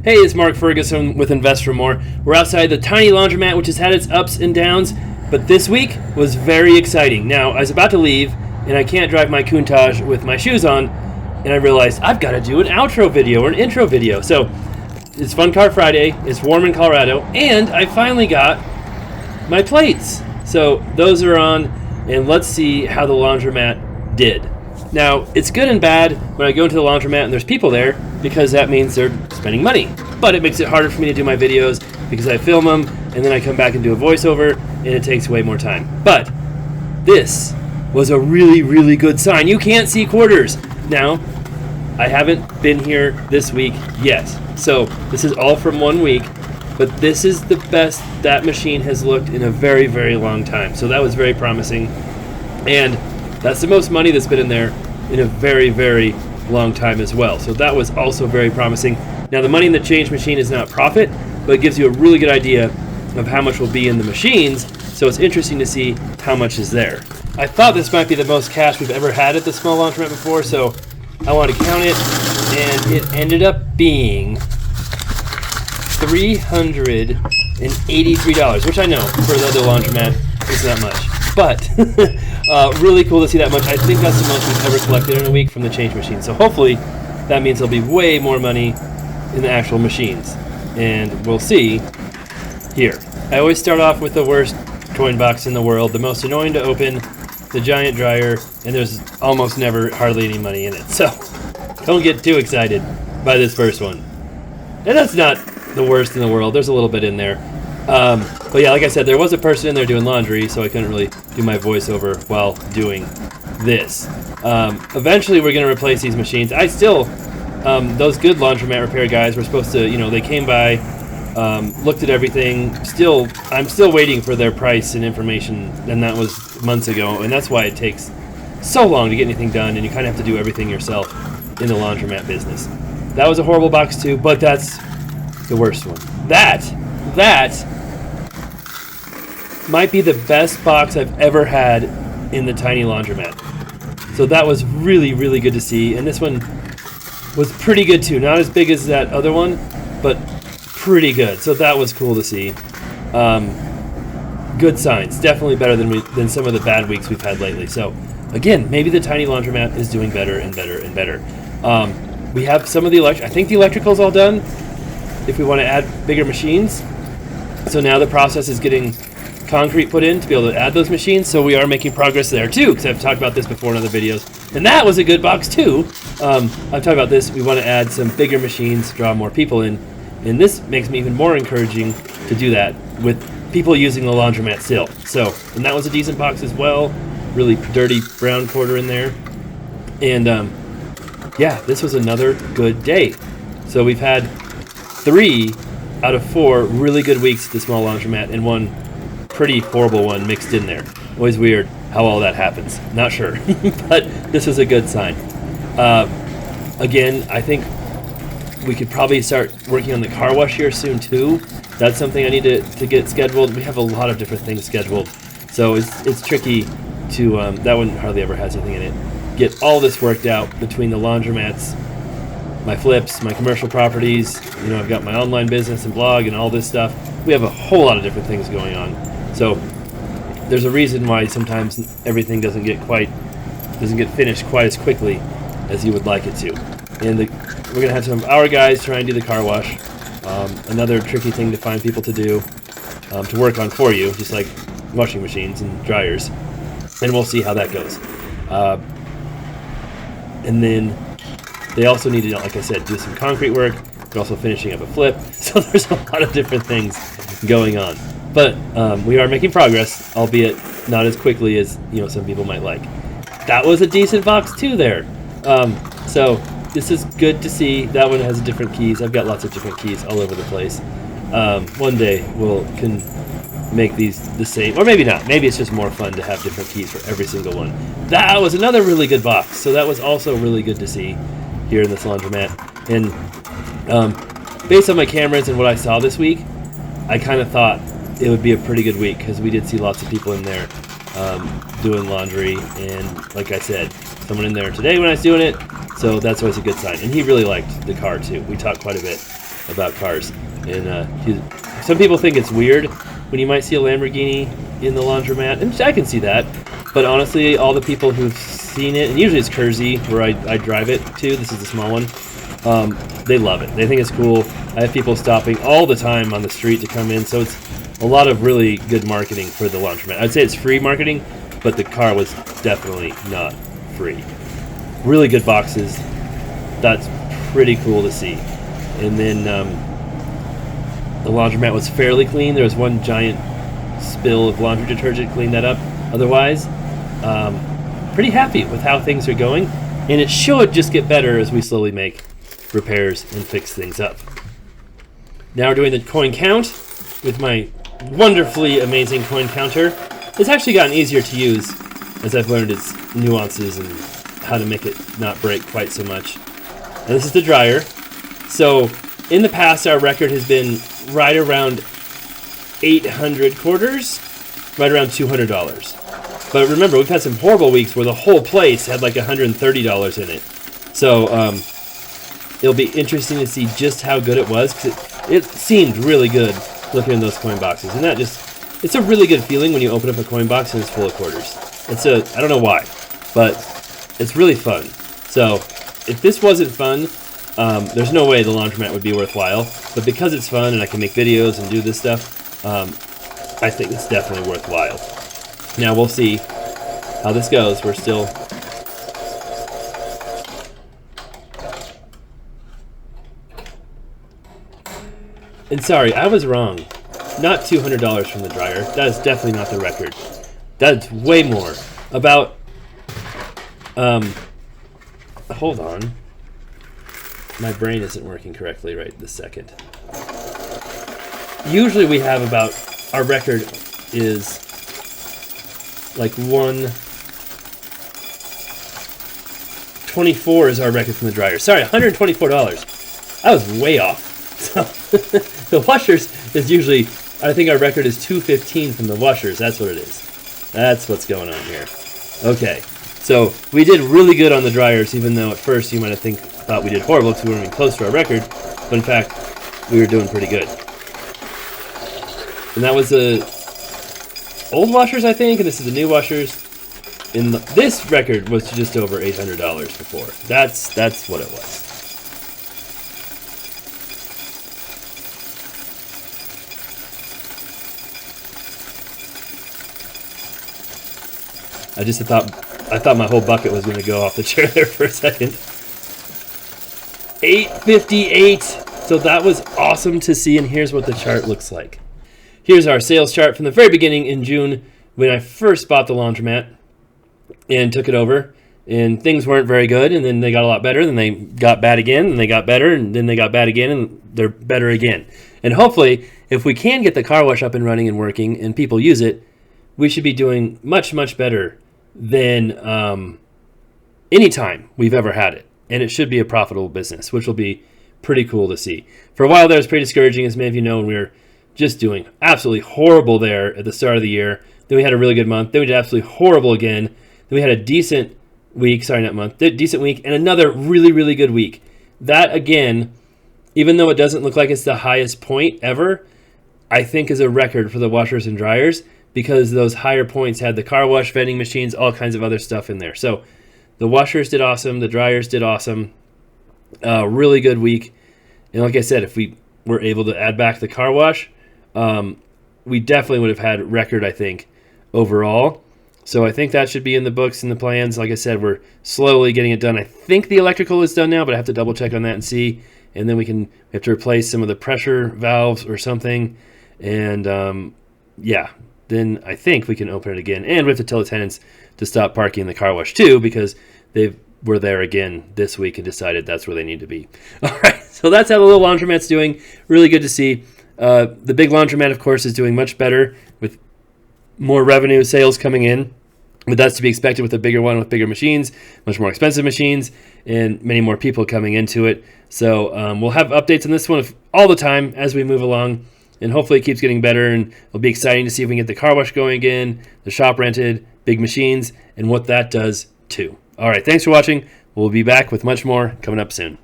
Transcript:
Hey, it's Mark Ferguson with Invest for More. We're outside the tiny laundromat, which has had its ups and downs, but this week was very exciting. Now, I was about to leave, and I can't drive my Countach with my shoes on, and I realized I've got to do an outro video or an intro video. So, it's Fun Car Friday, it's warm in Colorado, and I finally got my plates. So, those are on, and let's see how the laundromat did. Now, it's good and bad when I go into the laundromat and there's people there, because that means they're spending money. But it makes it harder for me to do my videos because I film them and then I come back and do a voiceover and it takes way more time. But this was a really, really good sign. You can't see quarters. Now, I haven't been here this week yet. So this is all from 1 week, but this is the best that machine has looked in a very, very long time. So that was very promising. And that's the most money that's been in there in a very, very long time as well. So that was also very promising. Now, the money in the change machine is not profit, but it gives you a really good idea of how much will be in the machines. So it's interesting to see how much is there. I thought this might be the most cash we've ever had at the small laundromat before, so I wanted to count it, and it ended up being $383, which I know for the other laundromat is not much. But really cool to see that much. I think that's the most we've ever collected in a week from the change machine. So hopefully that means there'll be way more money in the actual machines. And we'll see here. I always start off with the worst coin box in the world, the most annoying to open, the giant dryer, and there's almost never hardly any money in it. So don't get too excited by this first one. And that's not the worst in the world. There's a little bit in there. But yeah, like I said, there was a person in there doing laundry, so I couldn't really do my voiceover while doing this. Eventually, we're going to replace these machines. I still, those good laundromat repair guys were supposed to, they came by, looked at everything. I'm still waiting for their price and information, and that was months ago, and that's why it takes so long to get anything done, and you kind of have to do everything yourself in the laundromat business. That was a horrible box too, but that's the worst one. That might be the best box I've ever had in the tiny laundromat. So that was really, really good to see. And this one was pretty good too. Not as big as that other one, but pretty good. So that was cool to see. Good signs. Definitely better than some of the bad weeks we've had lately. So again, maybe the tiny laundromat is doing better and better and better. We have some of the I think the electrical's all done if we want to add bigger machines. So now the process is getting concrete put in to be able to add those machines, so we are making progress there too, because I've talked about this before in other videos, and that was a good box too. I've talked about this. We want to add some bigger machines, draw more people in, and this makes me even more encouraging to do that with people using the laundromat still. So, and that was a decent box as well, really dirty brown quarter in there, and yeah, this was another good day. So we've had 3 out of 4 really good weeks at the small laundromat, and one pretty horrible one mixed in there. Always weird how all that happens. Not sure, but this was a good sign. Again, I think we could probably start working on the car wash here soon too. That's something I need to get scheduled. We have a lot of different things scheduled, so it's tricky to that one hardly ever has anything in it. Get all this worked out between the laundromats, my flips, my commercial properties. I've got my online business and blog and all this stuff. We have a whole lot of different things going on. So there's a reason why sometimes everything doesn't get finished quite as quickly as you would like it to. And we're going to have some of our guys try and do the car wash. Another tricky thing to find people to do, to work on for you, just like washing machines and dryers. And we'll see how that goes. And then they also need to, like I said, do some concrete work. They're also finishing up a flip. So there's a lot of different things going on. But we are making progress, albeit not as quickly as some people might like. That was a decent box too there. So this is good to see. That one has different keys. I've got lots of different keys all over the place. One day can make these the same, or maybe not. Maybe it's just more fun to have different keys for every single one. That was another really good box. So that was also really good to see here in this laundromat. And based on my cameras and what I saw this week, I kind of thought it would be a pretty good week because we did see lots of people in there doing laundry, and like I said, someone in there today when I was doing it, so that's always a good sign. And he really liked the car too. We talked quite a bit. about cars. And some people think it's weird when you might see a Lamborghini in the laundromat, and I can see that. But honestly, all the people who've seen it, and usually it's Kersey where I drive it to. This is the small one. They love it. They think it's cool. I have people stopping all the time on the street to come in, so it's a lot of really good marketing for the laundromat. I'd say it's free marketing, but the car was definitely not free. Really good boxes. That's pretty cool to see. And then the laundromat was fairly clean. There was one giant spill of laundry detergent, cleaned that up. Otherwise, pretty happy with how things are going, and it should just get better as we slowly make repairs and fix things up. Now we're doing the coin count with my wonderfully amazing coin counter. It's actually gotten easier to use as I've learned its nuances and how to make it not break quite so much. And this is the dryer. So in the past, our record has been right around 800 quarters, right around $200. But remember, we've had some horrible weeks where the whole place had like $130 in it. So it'll be interesting to see just how good it was, because it seemed really good looking in those coin boxes. And it's a really good feeling when you open up a coin box and it's full of quarters. I don't know why, but it's really fun. So if this wasn't fun, there's no way the laundromat would be worthwhile. But because it's fun and I can make videos and do this stuff, I think it's definitely worthwhile. Now we'll see how this goes. We're still... And sorry, I was wrong. Not $200 from the dryer. That is definitely not the record. That's way more. About... hold on. My brain isn't working correctly right this second. Usually we have about... Our record is like 124 is our record from the dryer. Sorry, $124. I was way off. So the washers is usually, I think our record is 215 from the washers. That's what it is. That's what's going on here. Okay, so we did really good on the dryers, even though at first you might have thought we did horrible because we weren't even close to our record. But in fact, we were doing pretty good. And that was the old washers, I think, and this is the new washers. And this record was just over $800 before. That's what it was. I thought my whole bucket was going to go off the chair there for a second. 858. So that was awesome to see, and here's what the chart looks like. Here's our sales chart from the very beginning in June when I first bought the laundromat and took it over. And things weren't very good, and then they got a lot better, then they got bad again, and they got better, and then they got bad again, and they're better again. And hopefully, if we can get the car wash up and running and working and people use it, we should be doing much, much better than any time we've ever had it. And it should be a profitable business, which will be pretty cool to see. For a while there, it was pretty discouraging, as many of you know, when we were just doing absolutely horrible there at the start of the year. Then we had a really good month. Then we did absolutely horrible again. Then we had a decent week, decent week, and another really, really good week. That, again, even though it doesn't look like it's the highest point ever, I think is a record for the washers and dryers, because those higher points had the car wash, vending machines, all kinds of other stuff in there. So the washers did awesome. The dryers did awesome. Really good week. And like I said, if we were able to add back the car wash, we definitely would have had record, I think, overall. So I think that should be in the books and the plans. Like I said, we're slowly getting it done. I think the electrical is done now, but I have to double check on that and see. And then we have to replace some of the pressure valves or something. And yeah, then I think we can open it again. And we have to tell the tenants to stop parking in the car wash too, because they were there again this week and decided that's where they need to be. All right, so that's how the little laundromat's doing. Really good to see. The big laundromat, of course, is doing much better with more revenue, sales coming in. But that's to be expected with a bigger one, with bigger machines, much more expensive machines, and many more people coming into it. So we'll have updates on this one all the time as we move along. And hopefully it keeps getting better, and it'll be exciting to see if we can get the car wash going again, the shop rented, big machines, and what that does too. All right, thanks for watching. We'll be back with much more coming up soon.